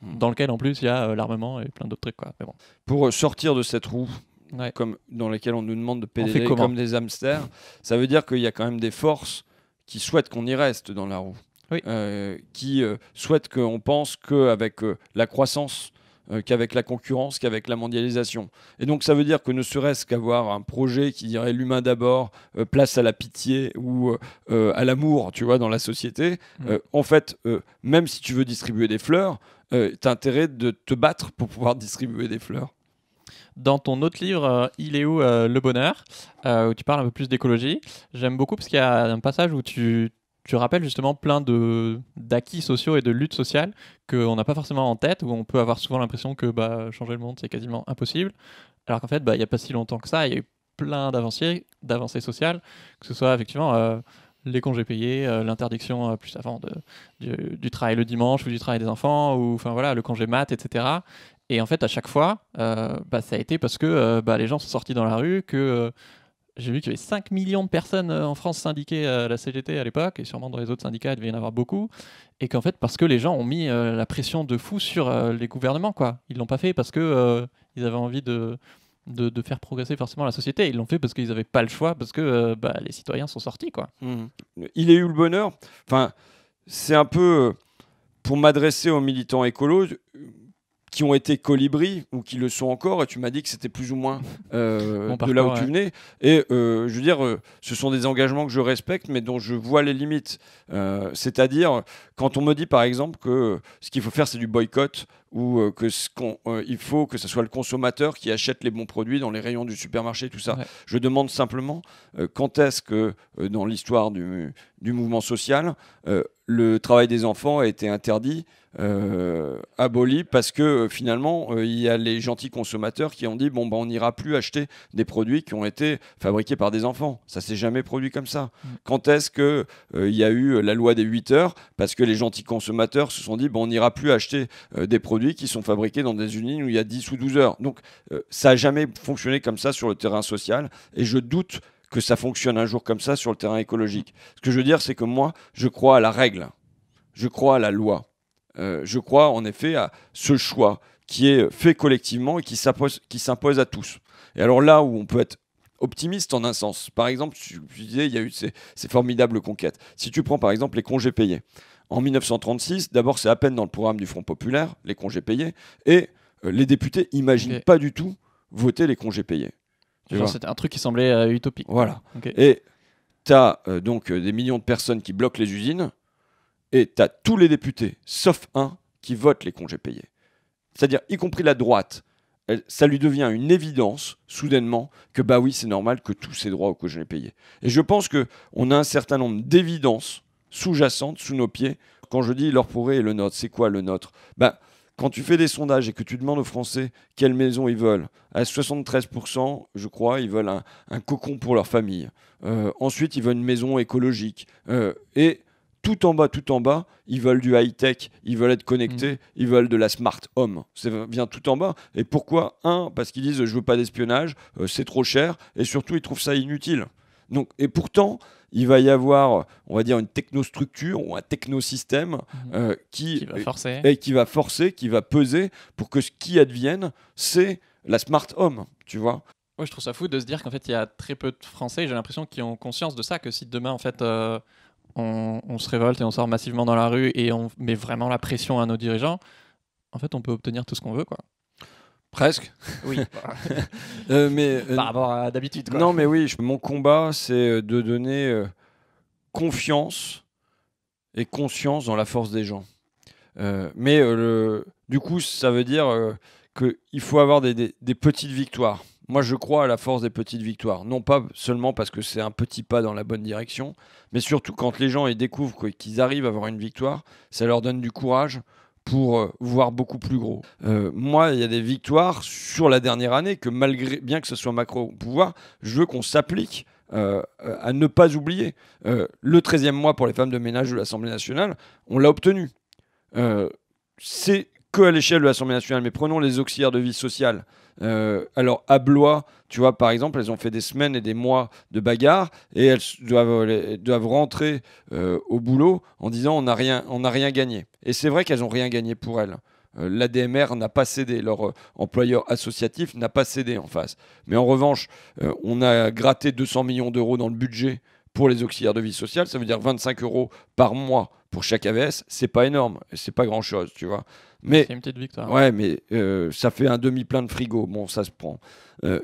Dans lequel, en plus, il y a l'armement et plein d'autres trucs, quoi. Mais bon. Pour sortir de cette roue... comme dans lesquelles on nous demande de pédaler comme des hamsters, ça veut dire qu'il y a quand même des forces qui souhaitent qu'on y reste dans la roue, qui souhaitent qu'on pense qu'avec la croissance, qu'avec la concurrence, qu'avec la mondialisation. Et donc ça veut dire que ne serait-ce qu'avoir un projet qui dirait l'humain d'abord, place à la pitié ou à l'amour, tu vois, dans la société, en fait, même si tu veux distribuer des fleurs, tu as intérêt de te battre pour pouvoir distribuer des fleurs. Dans ton autre livre, Il est où le bonheur, où tu parles un peu plus d'écologie, j'aime beaucoup parce qu'il y a un passage où tu rappelles justement plein d'acquis sociaux et de luttes sociales qu'on n'a pas forcément en tête, où on peut avoir souvent l'impression que changer le monde, c'est quasiment impossible. Alors qu'en fait, il n'y a pas si longtemps que ça, il y a eu plein d'avancées sociales, que ce soit effectivement les congés payés, l'interdiction plus avant du travail le dimanche ou du travail des enfants, ou enfin voilà, le congé mat, etc. Et en fait, à chaque fois, ça a été parce que les gens sont sortis dans la rue, que j'ai vu qu'il y avait 5 millions de personnes en France syndiquées à la CGT à l'époque, et sûrement dans les autres syndicats, il devait y en avoir beaucoup. Et qu'en fait, parce que les gens ont mis la pression de fou sur les gouvernements, quoi. Ils l'ont pas fait parce que ils avaient envie de faire progresser forcément la société. Ils l'ont fait parce qu'ils n'avaient pas le choix, parce que les citoyens sont sortis, quoi. Il est eu le bonheur. Enfin, c'est un peu pour m'adresser aux militants écolos qui ont été colibris ou qui le sont encore, et tu m'as dit que c'était plus ou moins de là où tu venais. Et je veux dire, ce sont des engagements que je respecte, mais dont je vois les limites. C'est-à-dire, quand on me dit par exemple que ce qu'il faut faire, c'est du boycott, ou il faut que ce soit le consommateur qui achète les bons produits dans les rayons du supermarché, tout ça. Ouais. Je demande simplement quand est-ce que, dans l'histoire du mouvement social, le travail des enfants a été interdit, aboli, parce que finalement, il y a les gentils consommateurs qui ont dit bon, on n'ira plus acheter des produits qui ont été fabriqués par des enfants. Ça s'est jamais produit comme ça. Quand est-ce qu'il y a eu la loi des 8 heures, parce que les gentils consommateurs se sont dit on n'ira plus acheter des produits qui sont fabriqués dans des usines où il y a 10 ou 12 heures. Donc ça n'a jamais fonctionné comme ça sur le terrain social, et je doute que ça fonctionne un jour comme ça sur le terrain écologique. Ce que je veux dire, c'est que moi, je crois à la règle, je crois à la loi, je crois en effet à ce choix qui est fait collectivement et qui s'impose à tous. Et alors là où on peut être optimiste en un sens, par exemple, tu disais, il y a eu ces formidables conquêtes. Si tu prends par exemple les congés payés, en 1936, d'abord c'est à peine dans le programme du Front populaire, les congés payés, et les députés n'imaginent pas du tout voter les congés payés. C'était un truc qui semblait utopique. Voilà. Et tu as donc des millions de personnes qui bloquent les usines, et tu as tous les députés, sauf un, qui votent les congés payés. C'est-à-dire, y compris la droite, ça lui devient une évidence, soudainement, que oui, c'est normal que tous ces droits aux congés payés. Et je pense qu'on a un certain nombre d'évidences sous-jacentes, sous nos pieds. Quand je dis leur pourrait et le nôtre, c'est quoi le nôtre ? Quand tu fais des sondages et que tu demandes aux Français quelle maison ils veulent, à 73%, je crois, ils veulent un cocon pour leur famille. Ensuite, ils veulent une maison écologique. Et tout en bas, ils veulent du high-tech, ils veulent être connectés, ils veulent de la smart home. Ça vient tout en bas. Et pourquoi ? Parce qu'ils disent « je veux pas d'espionnage, c'est trop cher », et surtout, ils trouvent ça inutile. Donc, et pourtant, il va y avoir, on va dire, une technostructure ou un technosystème qui va forcer, qui va peser pour que ce qui advienne, c'est la smart home, tu vois. Ouais, je trouve ça fou de se dire qu'en fait, il y a très peu de Français, j'ai l'impression, qui ont conscience de ça, que si demain, en fait, on se révolte et on sort massivement dans la rue et on met vraiment la pression à nos dirigeants, en fait, on peut obtenir tout ce qu'on veut, quoi. Presque. Oui. Par rapport à d'habitude, quoi. Non, mais oui, mon combat, c'est de donner confiance et conscience dans la force des gens. Du coup, ça veut dire qu'il faut avoir des petites victoires. Moi, je crois à la force des petites victoires. Non pas seulement parce que c'est un petit pas dans la bonne direction, mais surtout quand les gens ils découvrent qu'ils arrivent à avoir une victoire, ça leur donne du courage pour voir beaucoup plus gros. Moi, il y a des victoires sur la dernière année que bien que ce soit Macron au pouvoir, je veux qu'on s'applique à ne pas oublier. Le 13e mois pour les femmes de ménage de l'Assemblée nationale, on l'a obtenu. C'est qu'à l'échelle de l'Assemblée nationale, mais prenons les auxiliaires de vie sociale. Alors à Blois, tu vois, par exemple, elles ont fait des semaines et des mois de bagarre et elles doivent rentrer au boulot en disant on n'a rien gagné. Et c'est vrai qu'elles n'ont rien gagné pour elles. L'ADMR n'a pas cédé, leur employeur associatif n'a pas cédé en face. Mais en revanche, on a gratté 200 millions d'euros dans le budget pour les auxiliaires de vie sociale, ça veut dire 25 € par mois pour chaque AVS, c'est pas énorme, c'est pas grand-chose, tu vois. Mais, c'est une petite victoire. Ouais, mais ça fait un demi-plein de frigo, bon, ça se prend.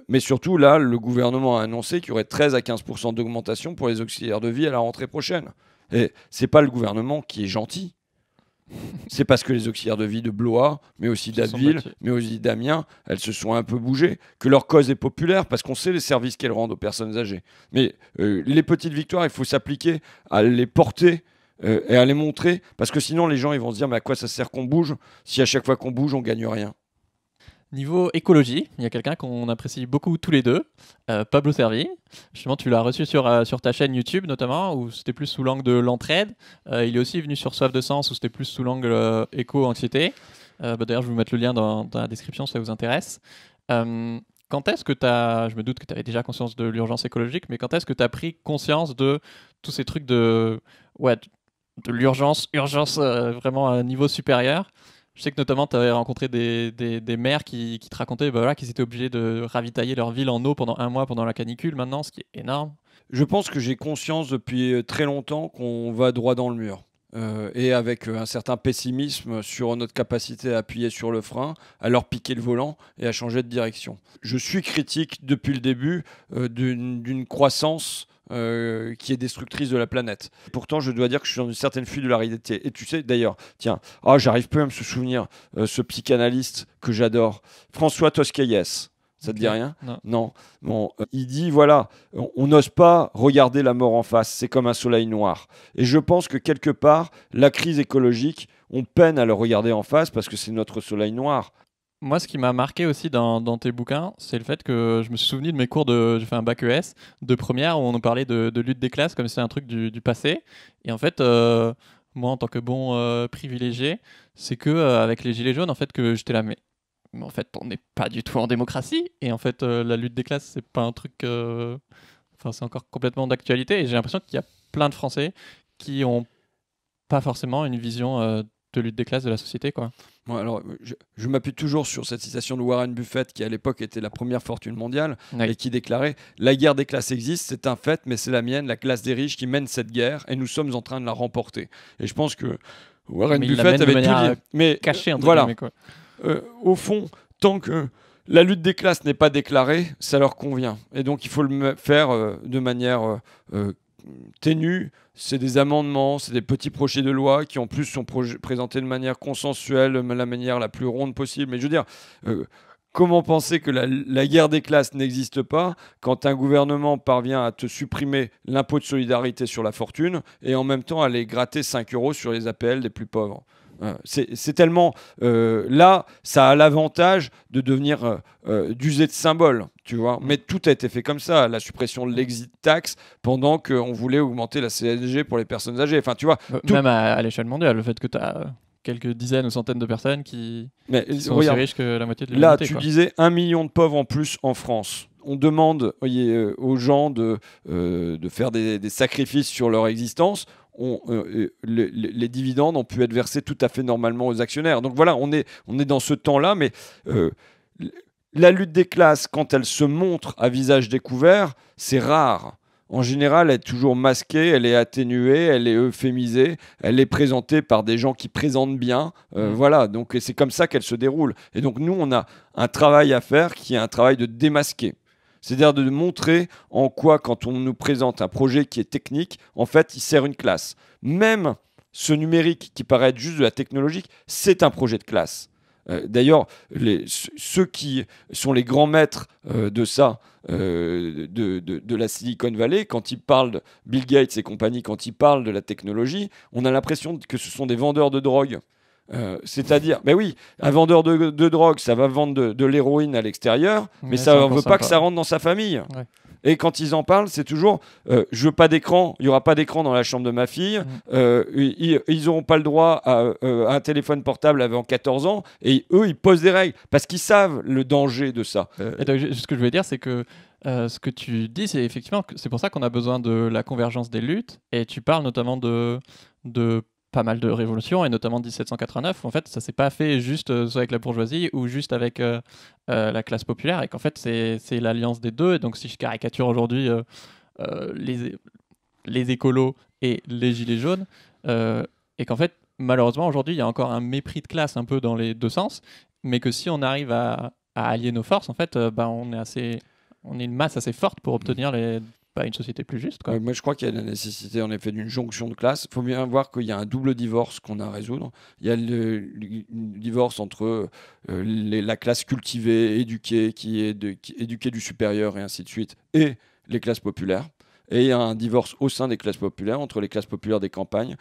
Mais surtout, là, le gouvernement a annoncé qu'il y aurait 13 à 15% d'augmentation pour les auxiliaires de vie à la rentrée prochaine. Et c'est pas le gouvernement qui est gentil, C'est parce que les auxiliaires de vie de Blois, mais aussi Se sont d'Abbeville, battus. mais aussi d'Amiens, elles se sont un peu bougées, que leur cause est populaire, parce qu'on sait les services qu'elles rendent aux personnes âgées. Mais les petites victoires, il faut s'appliquer à les porter et à les montrer, parce que sinon les gens ils vont se dire mais à quoi ça sert qu'on bouge si à chaque fois qu'on bouge on gagne rien. Niveau écologie, il y a quelqu'un qu'on apprécie beaucoup tous les deux, Pablo Servi. Justement, tu l'as reçu sur ta chaîne YouTube notamment, où c'était plus sous l'angle de l'entraide. Il est aussi venu sur Soif de Sens, où c'était plus sous l'angle éco-anxiété. D'ailleurs, je vais vous mettre le lien dans la description si ça vous intéresse. Quand est-ce que tu as, je me doute que tu avais déjà conscience de l'urgence écologique, mais quand est-ce que tu as pris conscience de tous ces trucs ouais, de urgence vraiment à un niveau supérieur? Je sais que notamment tu avais rencontré des maires qui te racontaient bah, voilà, qu'ils étaient obligés de ravitailler leur ville en eau pendant 1 mois pendant la canicule maintenant, ce qui est énorme. Je pense que j'ai conscience depuis très longtemps qu'on va droit dans le mur. Et avec un certain pessimisme sur notre capacité à appuyer sur le frein, à leur piquer le volant et à changer de direction. Je suis critique depuis le début d'une croissance qui est destructrice de la planète. Pourtant, je dois dire que je suis dans une certaine fuite de la réalité. Et tu sais, d'ailleurs, tiens, j'arrive plus à me souvenir, ce psychanalyste que j'adore, François Tosquelles. Ça te dit rien? Non. Bon, il dit, voilà, on n'ose pas regarder la mort en face, c'est comme un soleil noir. Et je pense que quelque part, la crise écologique, on peine à le regarder en face parce que c'est notre soleil noir. Moi, ce qui m'a marqué aussi dans tes bouquins, c'est le fait que je me suis souvenu de mes cours j'ai fait un bac ES de première où on nous parlait de lutte des classes comme si c'était un truc du passé. Et en fait, moi, en tant que bon privilégié, c'est que avec les gilets jaunes, en fait, que j'étais là, mais en fait, on n'est pas du tout en démocratie. Et en fait, la lutte des classes, c'est pas un truc. Enfin, c'est encore complètement d'actualité. Et j'ai l'impression qu'il y a plein de Français qui ont pas forcément une vision de lutte des classes de la société, quoi. Bon, alors, je m'appuie toujours sur cette citation de Warren Buffett, qui à l'époque était la première fortune mondiale, Oui. et qui déclarait: la guerre des classes existe, c'est un fait, mais c'est la mienne, la classe des riches, qui mène cette guerre, et nous sommes en train de la remporter. Et je pense que Warren Mais il la Buffett mène de avait tout manière dit. Mais Caché, entre voilà. guillemets, quoi. Au fond, tant que la lutte des classes n'est pas déclarée, ça leur convient. Et donc il faut le faire de manière ténue. C'est des amendements, c'est des petits projets de loi qui en plus sont présentés de manière consensuelle, de la manière la plus ronde possible. Mais je veux dire, comment penser que la guerre des classes n'existe pas quand un gouvernement parvient à te supprimer l'impôt de solidarité sur la fortune et en même temps à aller gratter 5 € sur les APL des plus pauvres? C'est tellement... là, ça a l'avantage de devenir d'user de symbole, tu vois. Mais tout a été fait comme ça. La suppression de l'exit tax pendant qu'on voulait augmenter la CSG pour les personnes âgées. Enfin, tu vois... Même à l'échelle mondiale, le fait que tu as quelques dizaines ou centaines de personnes qui sont aussi riches que la moitié de l'humanité. Là, tu quoi. disais 1 million de pauvres en plus en France. On demande aux gens de faire des sacrifices sur leur existence. Les dividendes ont pu être versés tout à fait normalement aux actionnaires. Donc voilà, on est dans ce temps-là, mais la lutte des classes, quand elle se montre à visage découvert, c'est rare. En général, elle est toujours masquée, elle est atténuée, elle est euphémisée, elle est présentée par des gens qui présentent bien. Voilà, donc c'est comme ça qu'elle se déroule. Et donc nous, on a un travail à faire qui est un travail de démasquer. C'est-à-dire de montrer en quoi, quand on nous présente un projet qui est technique, en fait, il sert une classe. Même ce numérique qui paraît être juste de la technologique, c'est un projet de classe. D'ailleurs, ceux qui sont les grands maîtres de ça, de la Silicon Valley, quand ils parlent de Bill Gates et compagnie, quand ils parlent de la technologie, on a l'impression que ce sont des vendeurs de drogue. C'est-à-dire, ben oui, un vendeur de drogue, ça va vendre de l'héroïne à l'extérieur, mais ça ne veut pas que ça rentre dans sa famille. Ouais. Et quand ils en parlent, c'est toujours je veux pas d'écran, il n'y aura pas d'écran dans la chambre de ma fille, ils n'auront pas le droit à un téléphone portable avant 14 ans, et eux, ils posent des règles, parce qu'ils savent le danger de ça. Et donc, ce que je voulais dire, c'est que ce que tu dis, c'est effectivement que c'est pour ça qu'on a besoin de la convergence des luttes, et tu parles notamment de pas mal de révolutions, et notamment 1789. En fait, ça s'est pas fait juste soit avec la bourgeoisie ou juste avec la classe populaire, et qu'en fait, c'est l'alliance des deux. Et donc, si je caricature aujourd'hui les écolos et les gilets jaunes, et qu'en fait, malheureusement, aujourd'hui, il y a encore un mépris de classe un peu dans les deux sens, mais que si on arrive à allier nos forces, en fait, on est une masse assez forte pour obtenir pas une société plus juste, quoi. Moi, je crois qu'il y a la nécessité, en effet, d'une jonction de classes. Il faut bien voir qu'il y a un double divorce qu'on a à résoudre. Il y a le divorce entre la classe cultivée, éduquée, qui est éduquée du supérieur et ainsi de suite, et les classes populaires. Et il y a un divorce au sein des classes populaires, entre les classes populaires des campagnes,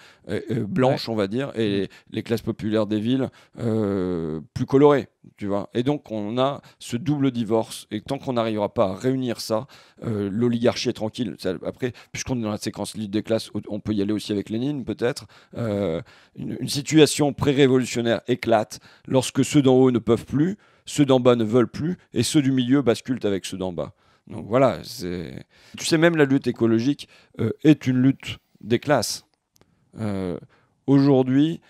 blanches, on va dire, et les classes populaires des villes plus colorées, tu vois. Et donc, on a ce double divorce. Et tant qu'on n'arrivera pas à réunir ça, l'oligarchie est tranquille. Après, puisqu'on est dans la séquence libre des classes, on peut y aller aussi avec Lénine, peut-être. Une situation pré-révolutionnaire éclate lorsque ceux d'en haut ne peuvent plus, ceux d'en bas ne veulent plus, et ceux du milieu basculent avec ceux d'en bas. Donc voilà, tu sais, même la lutte écologique est une lutte des classes. Aujourd'hui...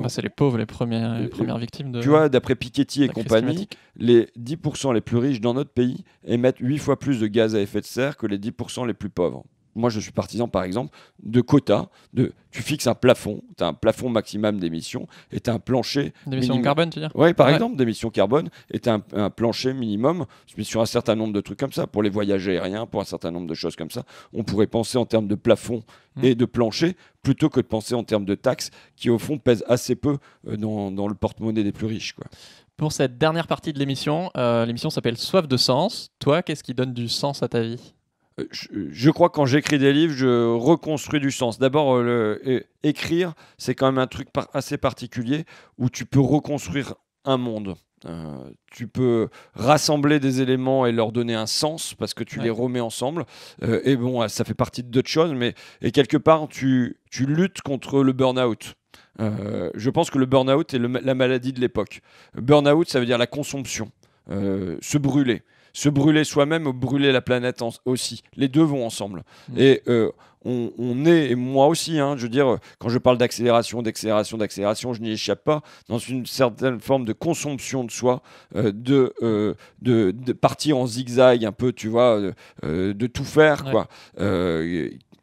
c'est les pauvres, les premières victimes de... Tu vois, d'après Piketty et compagnie, les 10% les plus riches dans notre pays émettent 8 fois plus de gaz à effet de serre que les 10% les plus pauvres. Moi, je suis partisan, par exemple, de quotas. Tu fixes un plafond, tu as un plafond maximum d'émissions et tu as un plancher. D'émissions carbone, tu veux dire ? Oui, par exemple, d'émissions carbone, et tu as un plancher minimum sur un certain nombre de trucs comme ça. Pour les voyages aériens, pour un certain nombre de choses comme ça, on pourrait penser en termes de plafond et de plancher plutôt que de penser en termes de taxes qui, au fond, pèsent assez peu dans le porte-monnaie des plus riches, quoi. Pour cette dernière partie de l'émission s'appelle Soif de sens. Toi, qu'est-ce qui donne du sens à ta vie ? Je crois que quand j'écris des livres, je reconstruis du sens. D'abord, écrire, c'est quand même un truc assez particulier où tu peux reconstruire un monde. Tu peux rassembler des éléments et leur donner un sens parce que tu les remets ensemble. Et bon, ça fait partie d'autres choses, mais quelque part, tu luttes contre le burn-out. Je pense que le burn-out est la maladie de l'époque. Burn-out, ça veut dire la consomption, se brûler. Se brûler soi-même ou brûler la planète aussi. Les deux vont ensemble. Et on est, et moi aussi, je veux dire, quand je parle d'accélération, je n'y échappe pas, dans une certaine forme de consomption de soi, de partir en zigzag un peu, tu vois, de tout faire, quoi.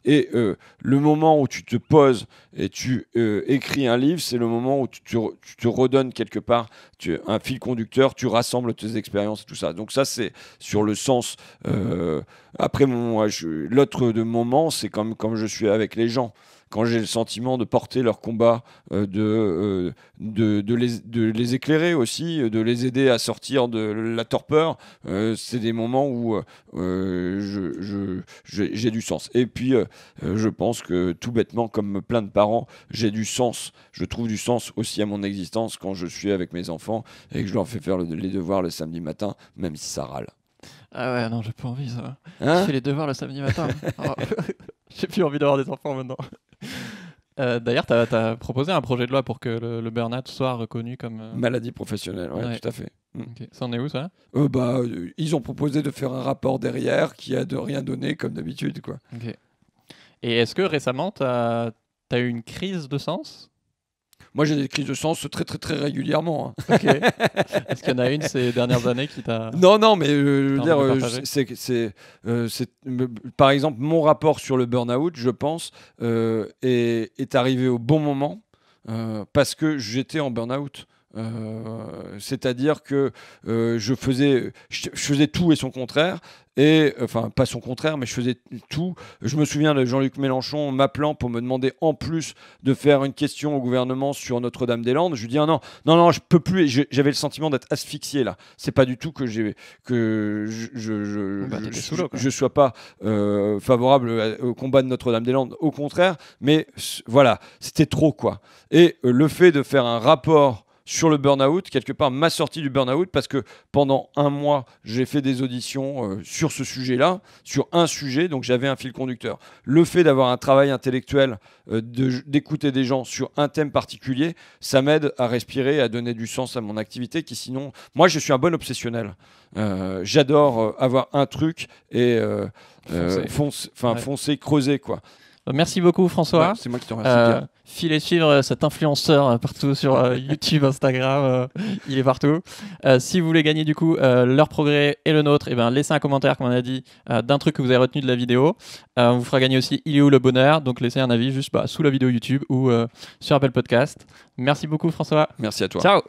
Et le moment où tu te poses et tu écris un livre, c'est le moment où tu te redonnes quelque part un fil conducteur, tu rassembles tes expériences et tout ça. Donc ça, c'est sur le sens. Après, l'autre moment, c'est comme je suis avec les gens. Quand j'ai le sentiment de porter leur combat, de les éclairer aussi, de les aider à sortir de la torpeur, c'est des moments où j'ai du sens. Et puis, je pense que tout bêtement, comme plein de parents, j'ai du sens. Je trouve du sens aussi à mon existence quand je suis avec mes enfants et que je leur fais faire les devoirs le samedi matin, même si ça râle. Ah ouais, non, j'ai pas envie, ça. Je fais les devoirs le samedi matin. J'ai plus envie d'avoir des enfants maintenant. D'ailleurs, tu as proposé un projet de loi pour que le burn-out soit reconnu comme... maladie professionnelle, ouais, tout à fait. Okay. Ça en est où, ça ? Ils ont proposé de faire un rapport derrière qui a de rien donné, comme d'habitude, quoi. Okay. Et est-ce que récemment, tu as eu une crise de sens ? Moi, j'ai des crises de sens très, très, très régulièrement. Okay. Est-ce qu'il y en a une ces dernières années qui t'a... Non, mais je veux dire, par exemple, mon rapport sur le burn-out, je pense, est arrivé au bon moment parce que j'étais en burn-out. C'est-à-dire que je faisais tout et son contraire, enfin pas son contraire, mais je faisais tout. Je me souviens de Jean-Luc Mélenchon m'appelant pour me demander en plus de faire une question au gouvernement sur Notre-Dame-des-Landes. Je lui dis non, je peux plus. J'avais le sentiment d'être asphyxié là. C'est pas du tout que je sois pas favorable au combat de Notre-Dame-des-Landes. Au contraire, mais voilà, c'était trop, quoi. Et le fait de faire un rapport sur le burn-out, quelque part, m'a sorti du burn-out parce que pendant un mois, j'ai fait des auditions sur ce sujet-là, sur un sujet, donc j'avais un fil conducteur. Le fait d'avoir un travail intellectuel, d'écouter des gens sur un thème particulier, ça m'aide à respirer, à donner du sens à mon activité qui sinon... Moi, je suis un bon obsessionnel. J'adore avoir un truc et foncer, creuser, quoi. Merci beaucoup, François. C'est moi qui te remercie. Filez suivre cet influenceur partout sur YouTube, Instagram, il est partout. Si vous voulez gagner du coup leur progrès et le nôtre, laissez un commentaire, comme on a dit, d'un truc que vous avez retenu de la vidéo. On vous fera gagner aussi Il est où le bonheur, donc laissez un avis juste sous la vidéo YouTube ou sur Apple Podcast. Merci beaucoup, François. Merci à toi. Ciao.